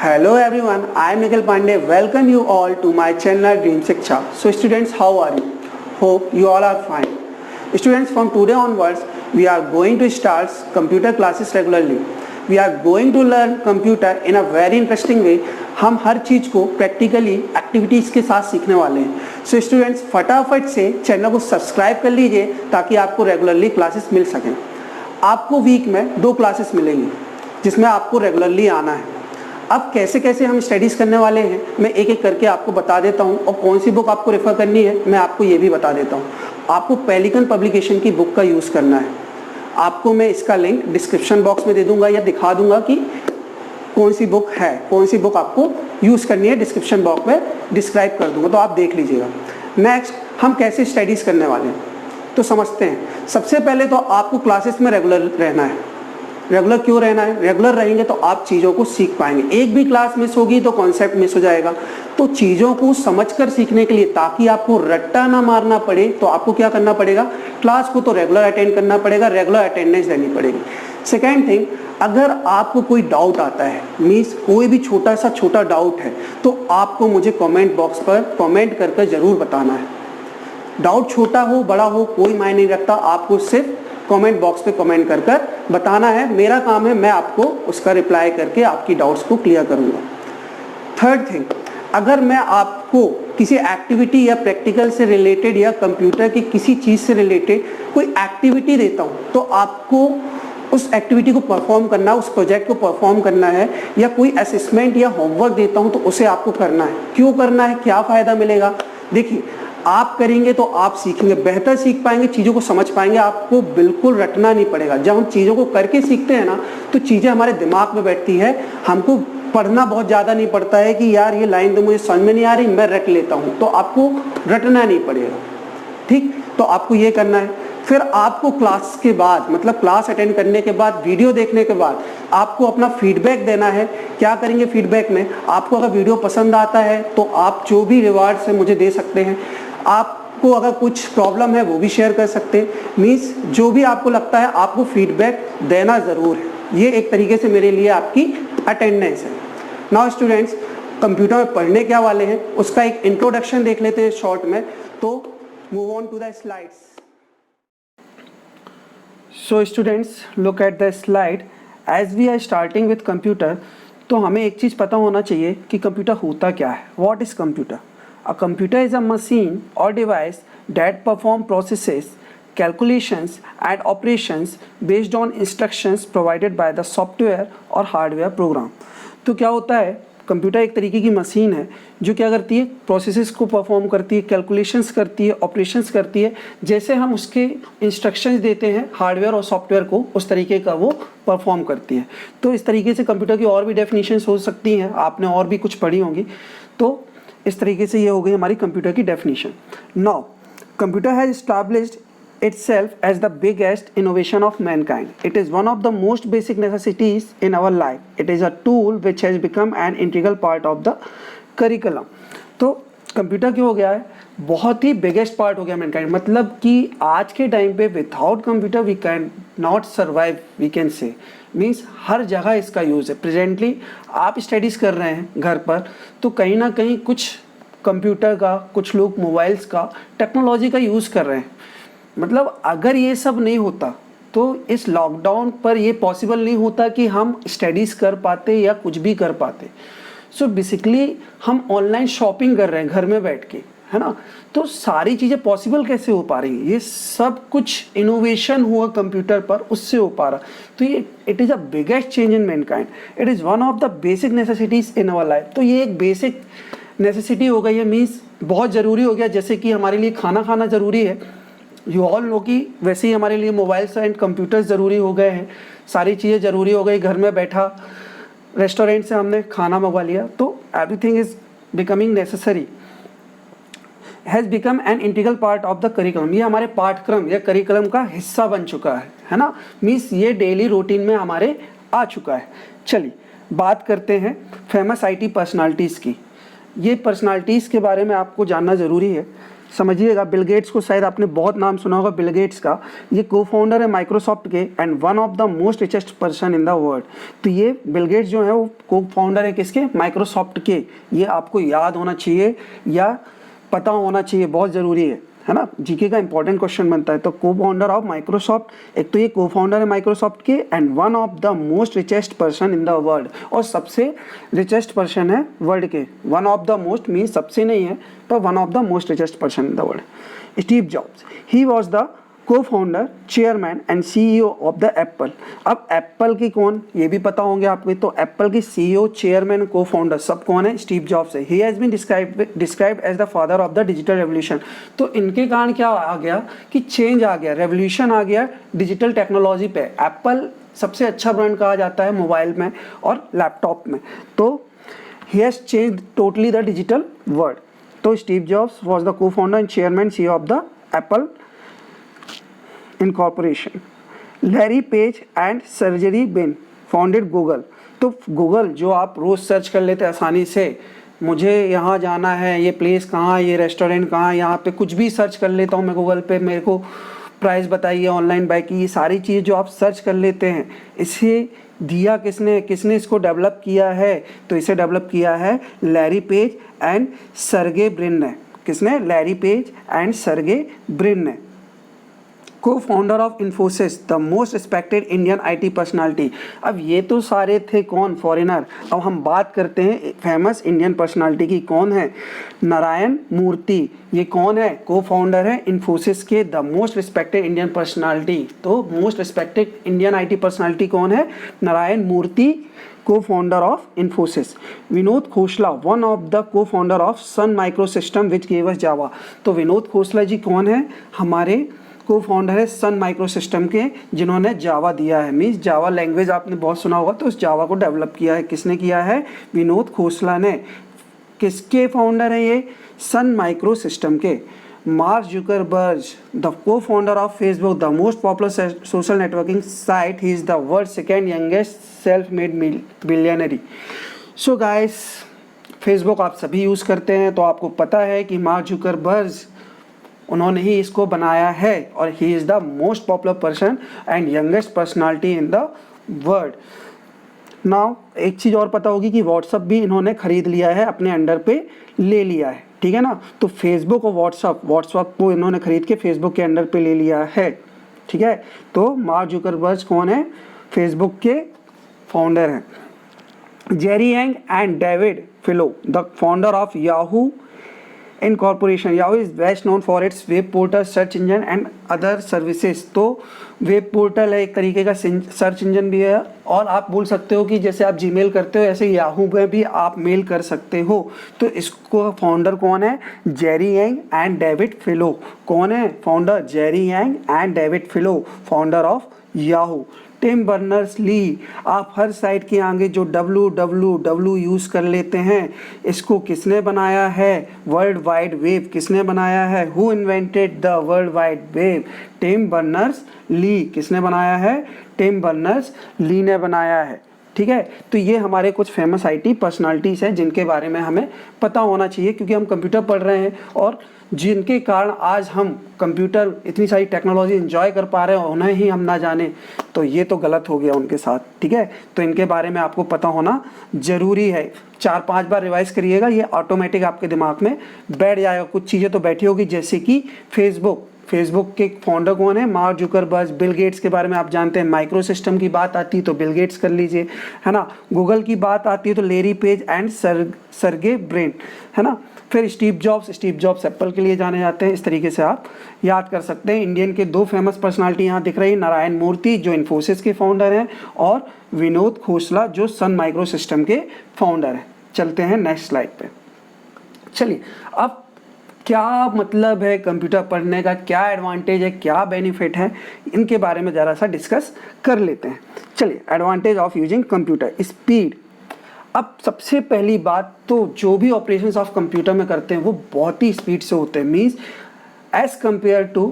Hello everyone, I am Nikhil Pandey. Welcome you all to my channel Dream Shiksha. So students, how are you? Hope you all are fine. Students, from today onwards, we are going to start computer classes regularly. We are going to learn computer in a very interesting way. हम हर चीज़ को practically activities के साथ सीखने वाले हैं. So students, फटाफट से channel को सब्सक्राइब कर लीजिए ताकि आपको रेगुलरली क्लासेस मिल सकें. आपको वीक में 2 क्लासेस मिलेंगी जिसमें आपको रेगुलरली आना है. अब कैसे कैसे हम स्टडीज़ करने वाले हैं मैं एक एक करके आपको बता देता हूं, और कौन सी बुक आपको रेफ़र करनी है मैं आपको ये भी बता देता हूं. आपको पेलिकन पब्लिकेशन की बुक का यूज़ करना है. आपको मैं इसका लिंक डिस्क्रिप्शन बॉक्स में दे दूंगा या दिखा दूंगा कि कौन सी बुक है, कौन सी बुक आपको यूज़ करनी है. डिस्क्रिप्शन बॉक्स में डिस्क्राइब कर दूंगा तो आप देख लीजिएगा. नेक्स्ट, हम कैसे स्टडीज़ करने वाले हैं तो समझते हैं. सबसे पहले तो आपको क्लासेस में रेगुलर रहना है. रेगुलर क्यों रहना है? रेगुलर रहेंगे तो आप चीज़ों को सीख पाएंगे. एक भी क्लास मिस होगी तो कॉन्सेप्ट मिस हो जाएगा. तो चीज़ों को समझकर सीखने के लिए, ताकि आपको रट्टा ना मारना पड़े, तो आपको क्या करना पड़ेगा? क्लास को तो रेगुलर अटेंड करना पड़ेगा, रेगुलर अटेंडेंस देनी पड़ेगी. सेकेंड थिंग, अगर आपको कोई डाउट आता है, मीन्स कोई भी छोटा डाउट है, तो आपको मुझे कमेंट बॉक्स पर कमेंट करके ज़रूर बताना है. डाउट छोटा हो बड़ा हो कोई मायने नहीं रखता, आपको सिर्फ कमेंट बॉक्स पे कमेंट कर बताना है. मेरा काम है, मैं आपको उसका रिप्लाई करके आपकी डाउट्स को क्लियर करूँगा. थर्ड थिंग, अगर मैं आपको किसी एक्टिविटी या प्रैक्टिकल से रिलेटेड या कंप्यूटर की किसी चीज़ से रिलेटेड कोई एक्टिविटी देता हूँ, तो आपको उस एक्टिविटी को परफॉर्म करना, उस प्रोजेक्ट को परफॉर्म करना है. या कोई असेसमेंट या होमवर्क देता हूँ तो उसे आपको करना है. क्यों करना है, क्या फ़ायदा मिलेगा? देखिए, आप करेंगे तो आप सीखेंगे, बेहतर सीख पाएंगे, चीज़ों को समझ पाएंगे. आपको बिल्कुल रटना नहीं पड़ेगा. जब हम चीज़ों को करके सीखते हैं ना, तो चीज़ें हमारे दिमाग में बैठती है. हमको पढ़ना बहुत ज़्यादा नहीं पड़ता है कि यार ये लाइन तो मुझे समझ में नहीं आ रही, मैं रट लेता हूँ. तो आपको रटना नहीं पड़ेगा. ठीक, तो आपको ये करना है. फिर आपको क्लास के बाद, मतलब क्लास अटेंड करने के बाद, वीडियो देखने के बाद आपको अपना फीडबैक देना है. क्या करेंगे फीडबैक में? आपको अगर वीडियो पसंद आता है तो आप जो भी रिवार्ड्स है मुझे दे सकते हैं. आपको अगर कुछ प्रॉब्लम है वो भी शेयर कर सकते हैं. मीन्स जो भी आपको लगता है आपको फीडबैक देना ज़रूर है. ये एक तरीके से मेरे लिए आपकी अटेंडेंस है. नाउ स्टूडेंट्स, कंप्यूटर में पढ़ने क्या वाले हैं उसका एक इंट्रोडक्शन देख लेते हैं शॉर्ट में. तो move on to the slides. So students, look at the slide. As we are starting with computer, तो हमें एक चीज़ पता होना चाहिए कि कंप्यूटर होता क्या है. What is computer? A computer is a machine or device that perform processes, calculations and operations based on instructions provided by the software or hardware program. तो क्या होता है? कंप्यूटर एक तरीके की मशीन है जो क्या करती है? प्रोसेसेस को परफॉर्म करती है, कैलकुलेशंस करती है, ऑपरेशंस करती है. जैसे हम उसके इंस्ट्रक्शंस देते हैं हार्डवेयर और सॉफ्टवेयर को, उस तरीके का वो परफॉर्म करती है. तो इस तरीके से कंप्यूटर की और भी डेफिनेशंस हो सकती हैं, आपने और भी कुछ पढ़ी होंगी. तो इस तरीके से ये हो गई हमारी कंप्यूटर की definition. Now, computer has established itself as the biggest innovation of mankind. It is one of the most basic necessities in our life. It is a tool which has become an integral part of the curriculum. तो computer क्यों हो गया है? बहुत ही biggest part हो गया Mankind. मतलब कि आज के टाइम पे without computer we can not survive, we can say. Means हर जगह इसका यूज़ है. प्रेजेंटली आप स्टडीज़ कर रहे हैं घर पर, तो कहीं ना कहीं कुछ कंप्यूटर का, कुछ लोग मोबाइल्स का, टेक्नोलॉजी का यूज़ कर रहे हैं. मतलब अगर ये सब नहीं होता तो इस लॉकडाउन पर ये पॉसिबल नहीं होता कि हम स्टडीज़ कर पाते या कुछ भी कर पाते. सो बेसिकली हम ऑनलाइन शॉपिंग कर रहे हैं घर में बैठ के, है ना. तो सारी चीज़ें पॉसिबल कैसे हो पा रही हैं? ये सब कुछ इनोवेशन हुआ कंप्यूटर पर, उससे हो पा रहा. तो ये it is a biggest change in mankind. It is one of the basic necessities in our life. तो ये एक बेसिक नेसेसिटी हो गई है. मीन्स बहुत ज़रूरी हो गया. जैसे कि हमारे लिए खाना खाना ज़रूरी है, यू ऑल नो कि वैसे ही हमारे लिए मोबाइल्स एंड कंप्यूटर्स ज़रूरी हो गए हैं. सारी चीज़ें ज़रूरी हो गई. घर में बैठा रेस्टोरेंट से हमने खाना मंगवा लिया, तो everything is becoming necessary, has become an integral part of the curriculum. ये हमारे पाठ्यक्रम या करिकुलम का हिस्सा बन चुका है ना. मीन्स ये डेली रूटीन में हमारे आ चुका है. चलिए बात करते हैं फेमस IT पर्सनालिटीज़ की. ये पर्सनालिटीज़ के बारे में आपको जानना ज़रूरी है. समझिएगा, बिल गेट्स को शायद आपने बहुत नाम सुना होगा बिल गेट्स का। ये को फाउंडर है माइक्रोसॉफ्ट के and one of the most richest person in the world. तो ये बिल गेट्स जो है वो को फाउंडर है किसके, माइक्रोसॉफ्ट के। ये आपको याद होना चाहिए या पता होना चाहिए, बहुत ज़रूरी है ना, जीके का इंपॉर्टेंट क्वेश्चन बनता है। तो को फाउंडर ऑफ माइक्रोसॉफ्ट, एक तो ये को फाउंडर है माइक्रोसॉफ्ट के and one of the most richest person in the world, और सबसे रिचेस्ट पर्सन है वर्ल्ड के। One of the most mean सबसे नहीं है, पर one of the most richest person in the world. Steve Jobs, he was the co-founder, chairman and CEO of the Apple. अब Apple की कौन, ये भी पता होंगे आपको। तो एप्पल की सीईओ, चेयरमैन, को-फाउंडर सब कौन है, स्टीव जॉब्स है। He has been described as the father of the digital revolution. तो इनके कारण क्या आ गया कि चेंज आ गया, रेवोल्यूशन आ गया डिजिटल टेक्नोलॉजी पे। एप्पल सबसे अच्छा ब्रांड कहा जाता है मोबाइल में और लैपटॉप में। तो he has change totally the digital world. तो Steve Jobs was the co-founder and chairman CEO of the Apple Incorporation. Larry Page and Sergey Brin founded Google. तो गूगल जो आप रोज़ सर्च कर लेते आसानी से, मुझे यहाँ जाना है, ये प्लेस कहाँ, ये रेस्टोरेंट कहाँ, यहाँ पे कुछ भी सर्च कर लेता हूँ मैं गूगल पे, मेरे को प्राइस बताइए ऑनलाइन बाय की, ये सारी चीज़ जो आप सर्च कर लेते हैं, इसे दिया किसने, किसने इसको डेवलप किया है, तो इसे डेवलप किया है Larry Page and Sergey Brin ने। किसने, Larry Page and Sergey Brin ने। Co-founder of Infosys, the most respected Indian IT personality. अब ये तो सारे थे कौन, फॉरेनर। अब हम बात करते हैं फेमस इंडियन पर्सनालिटी की। कौन है, नारायण मूर्ति। ये कौन है, को-फाउंडर है इन्फोसिस के, the most respected Indian personality. तो most respected Indian IT personality कौन है, Narayan Murthy, co-founder of Infosys. Vinod Khosla, one of the co-founder of Sun Microsystem which gave us Java. तो विनोद खोसला जी कौन है, हमारे को फाउंडर है सन माइक्रोसिस्टम के, जिन्होंने जावा दिया है। मीन्स जावा लैंग्वेज आपने बहुत सुना होगा, तो उस जावा को डेवलप किया है। किसने किया है, विनोद खोसला ने। किसके फाउंडर हैं ये, सन माइक्रोसिस्टम के। मार्क जुकरबर्ग, द को founder of Facebook, the most popular social networking site, he is the world second youngest self made billionaire. So guys, Facebook आप सभी यूज़ करते हैं, तो आपको पता है कि मार्क जुकरबर्ग उन्होंने ही इसको बनाया है, और he is the most popular person and youngest personality in the world. Now एक चीज़ और पता होगी कि व्हाट्सअप भी इन्होंने खरीद लिया है, अपने अंडर पे ले लिया है, ठीक है ना। तो फेसबुक और व्हाट्सअप को इन्होंने खरीद के फेसबुक के अंडर पे ले लिया है, ठीक है। तो मार्क जुकरबर्ग कौन है, फेसबुक के फाउंडर हैं। Jerry Yang and David Filo, the founder of Yahoo Incorporation. Yahoo is best known for its web portal, search engine and other services. तो वेब पोर्टल है, एक तरीके का सर्च इंजन भी है, और आप बोल सकते हो कि जैसे आप जीमेल करते हो ऐसे याहू में भी आप मेल कर सकते हो। तो इसको फाउंडर कौन है, Jerry Yang and David Filo. कौन है founder, Jerry Yang and David Filo, founder of Yahoo. Tim Berners Lee, आप हर साइट के आगे जो www यूज़ कर लेते हैं, इसको किसने बनाया है, वर्ल्ड वाइड वेब किसने बनाया है, who invented the world wide web, Tim Berners Lee. किसने बनाया है, टिम बर्नर्स ली ने बनाया है, ठीक है। तो ये हमारे कुछ फेमस आईटी पर्सनालिटीज़ हैं जिनके बारे में हमें पता होना चाहिए, क्योंकि हम कंप्यूटर पढ़ रहे हैं और जिनके कारण आज हम कंप्यूटर इतनी सारी टेक्नोलॉजी एंजॉय कर पा रहे हैं, उन्हें ही हम ना जाने, तो ये तो गलत हो गया उनके साथ, ठीक है। तो इनके बारे में आपको पता होना ज़रूरी है। 4-5 बार रिवाइज करिएगा, ये ऑटोमेटिक आपके दिमाग में बैठ जाएगा। कुछ चीज़ें तो बैठी होगी, जैसे कि फेसबुक के फाउंडर कौन है, मार्क जुकरबर्ग। बिल गेट्स के बारे में आप जानते हैं, माइक्रोसिस्टम की बात आती है तो बिल गेट्स कर लीजिए, है ना। गूगल की बात आती है तो Larry Page and Sergey Brin, है ना। फिर स्टीव जॉब्स एप्पल के लिए जाने जाते हैं। इस तरीके से आप याद कर सकते हैं। इंडियन के 2 फेमस पर्सनालिटी यहाँ दिख रही है, नारायण मूर्ति जो इन्फोसिस के फाउंडर हैं, और विनोद खोसला जो सन माइक्रोसिस्टम के फाउंडर हैं। चलते हैं नेक्स्ट स्लाइड पे। चलिए, अब क्या मतलब है कंप्यूटर पढ़ने का, क्या एडवांटेज है, क्या बेनिफिट है, इनके बारे में ज़रा सा डिस्कस कर लेते हैं। चलिए, advantage of using computer, speed. अब सबसे पहली बात तो जो भी ऑपरेशंस ऑफ कंप्यूटर में करते हैं वो बहुत ही स्पीड से होते हैं। Means as compare to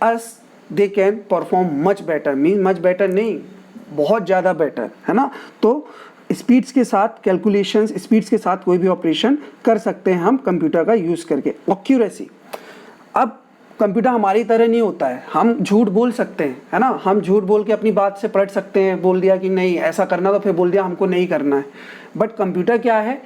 us they can perform much better, means much better नहीं, बहुत ज़्यादा बेटर, है ना। तो स्पीड्स के साथ कैलकुलेशंस, स्पीड्स के साथ कोई भी ऑपरेशन कर सकते हैं हम कंप्यूटर का यूज़ करके। एक्यूरेसी, अब कंप्यूटर हमारी तरह नहीं होता है, हम झूठ बोल सकते हैं, है ना, हम झूठ बोल के अपनी बात से पलट सकते हैं, बोल दिया कि नहीं ऐसा करना, तो फिर बोल दिया हमको नहीं करना है। बट कंप्यूटर क्या है,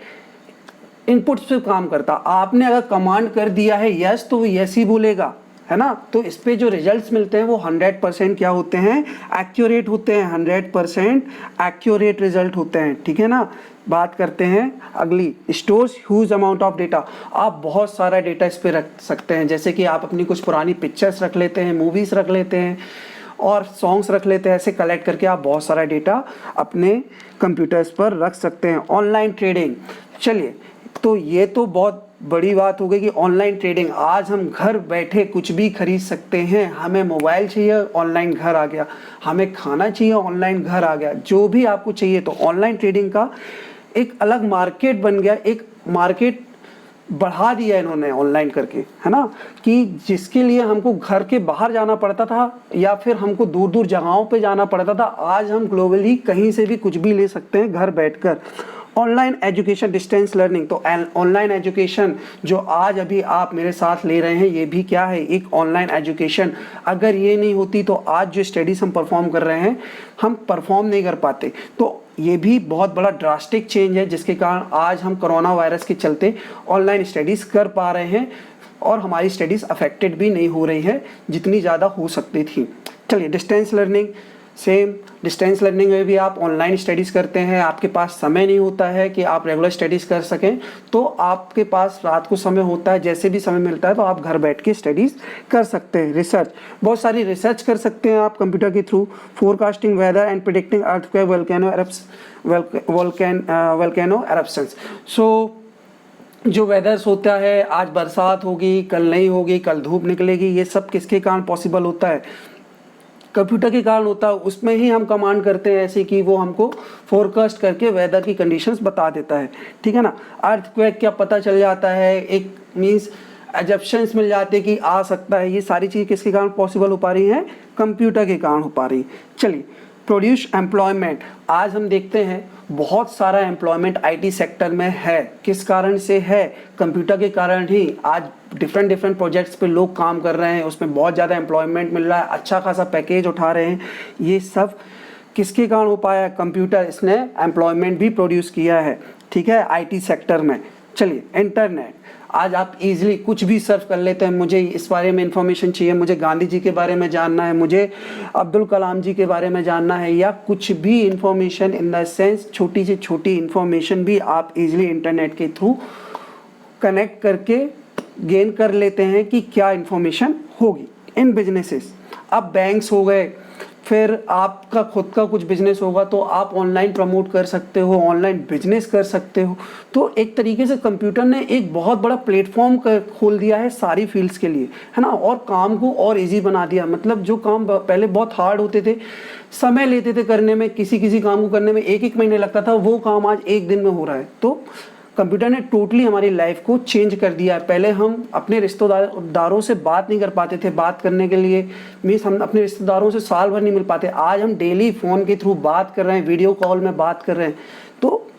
इनपुट्स पे काम करता। आपने अगर कमांड कर दिया है यस तो वो यस ही बोलेगा, है ना। तो इस पे जो रिजल्ट्स मिलते हैं वो 100% क्या होते हैं, एक्यूरेट होते हैं, 100% एक्यूरेट रिजल्ट होते हैं, ठीक है ना। बात करते हैं अगली, stores huge amount of data. आप बहुत सारा डेटा इस पे रख सकते हैं, जैसे कि आप अपनी कुछ पुरानी पिक्चर्स रख लेते हैं, मूवीज़ रख लेते हैं और सॉन्ग्स रख लेते हैं। ऐसे कलेक्ट करके आप बहुत सारा डेटा अपने कंप्यूटर्स पर रख सकते हैं। ऑनलाइन ट्रेडिंग, चलिए तो ये तो बहुत बड़ी बात हो गई कि ऑनलाइन ट्रेडिंग, आज हम घर बैठे कुछ भी खरीद सकते हैं। हमें मोबाइल चाहिए, ऑनलाइन घर आ गया, हमें खाना चाहिए, ऑनलाइन घर आ गया, जो भी आपको चाहिए। तो ऑनलाइन ट्रेडिंग का एक अलग मार्केट बन गया, एक मार्केट बढ़ा दिया इन्होंने ऑनलाइन करके, है ना, कि जिसके लिए हमको घर के बाहर जाना पड़ता था या फिर हमको दूर दूर जगहों पे जाना पड़ता था, आज हम ग्लोबली कहीं से भी कुछ भी ले सकते हैं घर बैठकर। ऑनलाइन एजुकेशन, डिस्टेंस लर्निंग, तो ऑनलाइन एजुकेशन जो आज अभी आप मेरे साथ ले रहे हैं, ये भी क्या है, एक ऑनलाइन एजुकेशन। अगर ये नहीं होती तो आज जो स्टडीज़ हम परफॉर्म कर रहे हैं, हम परफॉर्म नहीं कर पाते। तो ये भी बहुत बड़ा ड्रास्टिक चेंज है, जिसके कारण आज हम कोरोना वायरस के चलते ऑनलाइन स्टडीज़ कर पा रहे हैं और हमारी स्टडीज़ अफेक्टेड भी नहीं हो रही है जितनी ज़्यादा हो सकती थी। चलिए, distance learning, same distance learning में भी आप ऑनलाइन स्टडीज़ करते हैं, आपके पास समय नहीं होता है कि आप रेगुलर स्टडीज़ कर सकें, तो आपके पास रात को समय होता है, जैसे भी समय मिलता है तो आप घर बैठ के स्टडीज़ कर सकते हैं। रिसर्च, बहुत सारी रिसर्च कर सकते हैं आप कंप्यूटर के through. Forecasting weather and predicting earthquake, volcano eruptions. So जो वेदर्स होता है, आज बरसात होगी, कल नहीं होगी, कल धूप निकलेगी, ये सब किसके कारण पॉसिबल होता है, कंप्यूटर के कारण होता है। उसमें ही हम कमांड करते हैं ऐसे कि वो हमको फोरकास्ट करके वेदर की कंडीशंस बता देता है, ठीक है ना। अर्थक्वेक क्या पता चल जाता है, एक मींस एजप्शंस मिल जाते कि आ सकता है। ये सारी चीज़ किसके कारण पॉसिबल हो पा रही हैं, कंप्यूटर के कारण हो पा रही। चलिए, प्रोड्यूस एम्प्लॉयमेंट, आज हम देखते हैं बहुत सारा एम्प्लॉयमेंट आईटी सेक्टर में है। किस कारण से है, कंप्यूटर के कारण ही। आज डिफरेंट प्रोजेक्ट्स पे लोग काम कर रहे हैं, उसमें बहुत ज़्यादा एम्प्लॉयमेंट मिल रहा है, अच्छा खासा पैकेज उठा रहे हैं। ये सब किसके कारण हो पाया है, कंप्यूटर, इसने एम्प्लॉयमेंट भी प्रोड्यूस किया है, ठीक है, आईटी सेक्टर में। चलिए, इंटरनेट, आज आप इजीली कुछ भी सर्च कर लेते हैं, मुझे इस बारे में इंफॉर्मेशन चाहिए, मुझे गांधी जी के बारे में जानना है, मुझे अब्दुल कलाम जी के बारे में जानना है, या कुछ भी इंफॉर्मेशन इन द सेंस छोटी से छोटी इंफॉर्मेशन भी आप इजीली इंटरनेट के थ्रू कनेक्ट करके गेन कर लेते हैं कि क्या इंफॉर्मेशन होगी। इन बिजनेसेस, अब बैंक्स हो गए, फिर आपका खुद का कुछ बिजनेस होगा तो आप ऑनलाइन प्रमोट कर सकते हो, ऑनलाइन बिजनेस कर सकते हो। तो एक तरीके से कंप्यूटर ने एक बहुत बड़ा प्लेटफॉर्म खोल दिया है सारी फील्ड्स के लिए, है ना, और काम को और इजी बना दिया। मतलब जो काम पहले बहुत हार्ड होते थे, समय लेते थे करने में, किसी काम को करने में 1-1 महीने लगता था, वो काम आज 1 दिन में हो रहा है। तो कंप्यूटर ने टोटली हमारी लाइफ को चेंज कर दिया है। पहले हम अपने रिश्तेदारों से बात नहीं कर पाते थे, बात करने के लिए मीन्स हम अपने रिश्तेदारों से साल भर नहीं मिल पाते, आज हम डेली फ़ोन के थ्रू बात कर रहे हैं, वीडियो कॉल में बात कर रहे हैं। तो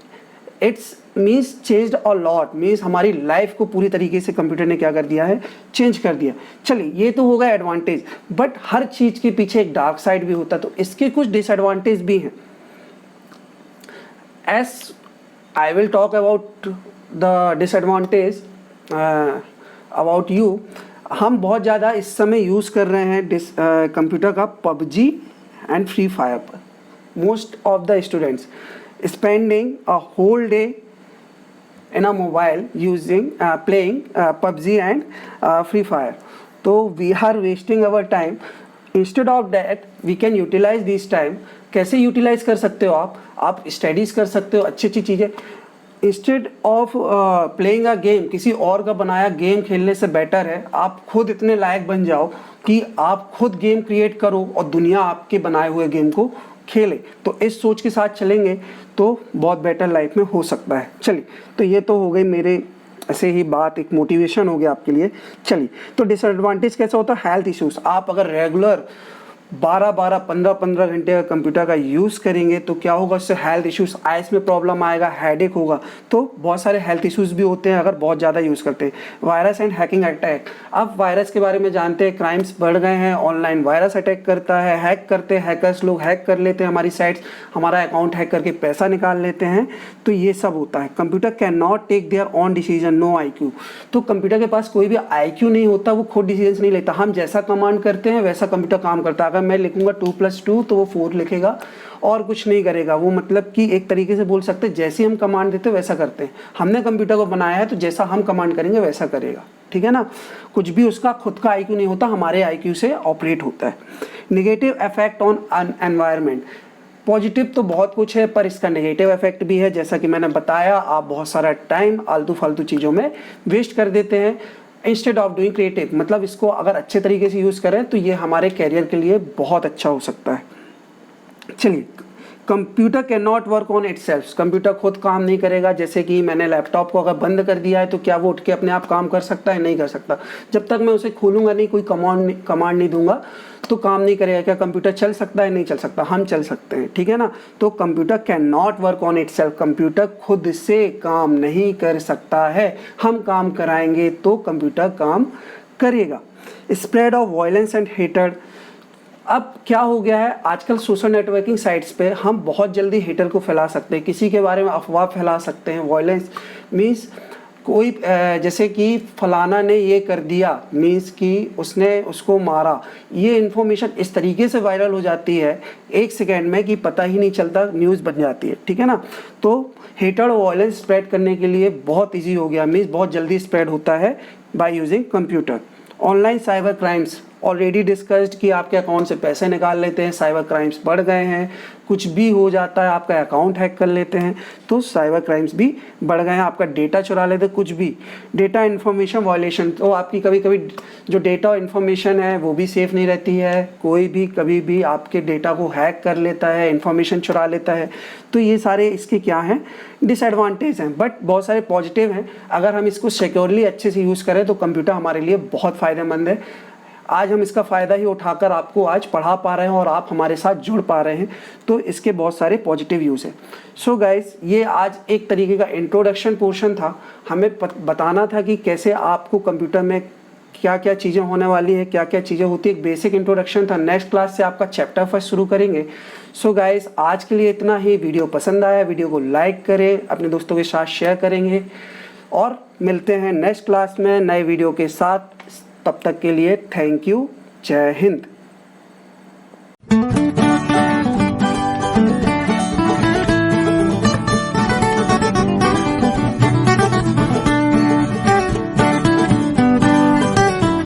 it's means changed a lot, means हमारी लाइफ को पूरी तरीके से कंप्यूटर ने क्या कर दिया है, चेंज कर दिया। चलिए, ये तो होगा एडवांटेज, बट हर चीज़ के पीछे एक डार्क साइड भी होता है, तो इसके कुछ डिसएडवांटेज भी हैं। I will talk about the disadvantage about you। हम बहुत ज़्यादा इस समय यूज़ कर रहे हैं कंप्यूटर का पबजी एंड फ्री फायर पर। Most of the students spending a whole day in a mobile using playing PUBG and Free Fire. तो we are wasting our time. Instead of that we can utilise this time. कैसे utilise कर सकते हो आप studies कर सकते हो, अच्छी चीज़ें। Instead of playing a game, किसी और का बनाया गेम खेलने से बेटर है आप खुद इतने लायक बन जाओ कि आप खुद गेम क्रिएट करो और दुनिया आपके बनाए हुए गेम को खेले। तो इस सोच के साथ चलेंगे तो बहुत बेटर लाइफ में हो सकता है। चलिए, तो ये तो हो गई मेरे ऐसे ही बात, एक मोटिवेशन हो गया आपके लिए। चलिए, तो डिसएडवांटेज कैसा होता है, हेल्थ इश्यूज। आप अगर रेगुलर 12-12, 15-15 घंटे का कंप्यूटर का यूज़ करेंगे तो क्या होगा, उससे हेल्थ इश्यूज, आइस में प्रॉब्लम आएगा, हेडेक होगा, तो बहुत सारे हेल्थ इश्यूज भी होते हैं अगर बहुत ज़्यादा यूज़ करते हैं। वायरस एंड हैकिंग अटैक, अब वायरस के बारे में जानते हैं, क्राइम्स बढ़ गए हैं, ऑनलाइन वायरस अटैक करता है, हैक करते हैं, हैकर्स लोग हैक कर लेते हैं हमारी साइट्स, हमारा अकाउंट हैक करके पैसा निकाल लेते हैं, तो ये सब होता है। Computer can not take their on decision, no IQ, तो कंप्यूटर के पास कोई भी IQ नहीं होता, वो खुद डिसीजन नहीं लेता। हम जैसा कमांड करते हैं वैसा कंप्यूटर काम करता है। अगर मैं लिखूंगा 2+2 तो वो 4 लिखेगा और कुछ नहीं करेगा। वो मतलब कि एक तरीके से बोल सकते हैं जैसे हम कमांड देते हैं वैसा करते हैं। हमने कंप्यूटर को बनाया है तो जैसा हम कमांड करेंगे वैसा करेगा, ठीक है ना। कुछ भी उसका खुद का IQ नहीं होता, हमारे IQ से ऑपरेट होता है। Negative effect on environment, positive तो बहुत कुछ है पर इसका नेगेटिव इफेक्ट भी है। जैसा कि मैंने बताया, आप बहुत सारा टाइम आलतू फालतू चीज़ों में वेस्ट कर देते हैं इंस्टेड ऑफ डूइंग क्रिएटिव, मतलब इसको अगर अच्छे तरीके से यूज़ करें तो ये हमारे कैरियर के लिए बहुत अच्छा हो सकता है। चलिए, computer can not work on itself, computer खुद काम नहीं करेगा। जैसे कि मैंने लैपटॉप को अगर बंद कर दिया है तो क्या वो उठ के अपने आप काम कर सकता है? नहीं कर सकता। जब तक मैं उसे खोलूंगा नहीं, कोई कमांड नहीं दूंगा तो काम नहीं करेगा। क्या कंप्यूटर चल सकता है? नहीं चल सकता। हम चल सकते हैं, ठीक है ना। तो computer can not work on itself, computer खुद से काम नहीं कर सकता है। हम काम कराएंगे तो कंप्यूटर काम करेगा। Spread of violence and hatred, अब क्या हो गया है, आजकल सोशल नेटवर्किंग साइट्स पे हम बहुत जल्दी हेटर को फैला सकते हैं, किसी के बारे में अफवाह फैला सकते हैं। वायलेंस मीन्स कोई जैसे कि फलाना ने ये कर दिया, मीन्स कि उसने उसको मारा, ये इन्फॉर्मेशन इस तरीके से वायरल हो जाती है 1 सेकेंड में कि पता ही नहीं चलता, न्यूज़ बन जाती है, ठीक है ना। तो हेटर और वायलेंस स्प्रेड करने के लिए बहुत ईजी हो गया, मीन्स बहुत जल्दी स्प्रेड होता है by using computer. Online cyber crimes, already discussed कि आपके अकाउंट से पैसे निकाल लेते हैं, साइबर क्राइम्स बढ़ गए हैं, कुछ भी हो जाता है, आपका अकाउंट हैक कर लेते हैं तो साइबर क्राइम्स भी बढ़ गए हैं, आपका डेटा चुरा लेते हैं, कुछ भी। डेटा इन्फॉर्मेशन वायलेशन, तो आपकी कभी कभी जो डेटा और इन्फॉर्मेशन है वो भी सेफ़ नहीं रहती है, कोई भी कभी भी आपके डेटा को हैक कर लेता है, इन्फॉर्मेशन चुरा लेता है। तो ये सारे इसके क्या हैं, डिसएडवांटेज हैं, बट बहुत सारे पॉजिटिव हैं। अगर हम इसको सिक्योरली अच्छे से यूज़ करें तो कंप्यूटर हमारे लिए बहुत फ़ायदेमंद है। आज हम इसका फ़ायदा ही उठाकर आपको आज पढ़ा पा रहे हैं और आप हमारे साथ जुड़ पा रहे हैं, तो इसके बहुत सारे पॉजिटिव यूज़ हैं। सो गाइस, ये आज एक तरीके का इंट्रोडक्शन पोर्शन था। हमें बताना था कि कैसे आपको कंप्यूटर में क्या क्या चीज़ें होने वाली है, क्या क्या चीज़ें होती है, एक बेसिक इंट्रोडक्शन था। नेक्स्ट क्लास से आपका चैप्टर 1 शुरू करेंगे। सो गाइस, आज के लिए इतना ही। वीडियो पसंद आया, वीडियो को लाइक करें, अपने दोस्तों के साथ शेयर करेंगे और मिलते हैं नेक्स्ट क्लास में नए वीडियो के साथ। तब तक के लिए थैंक यू, जय हिंद।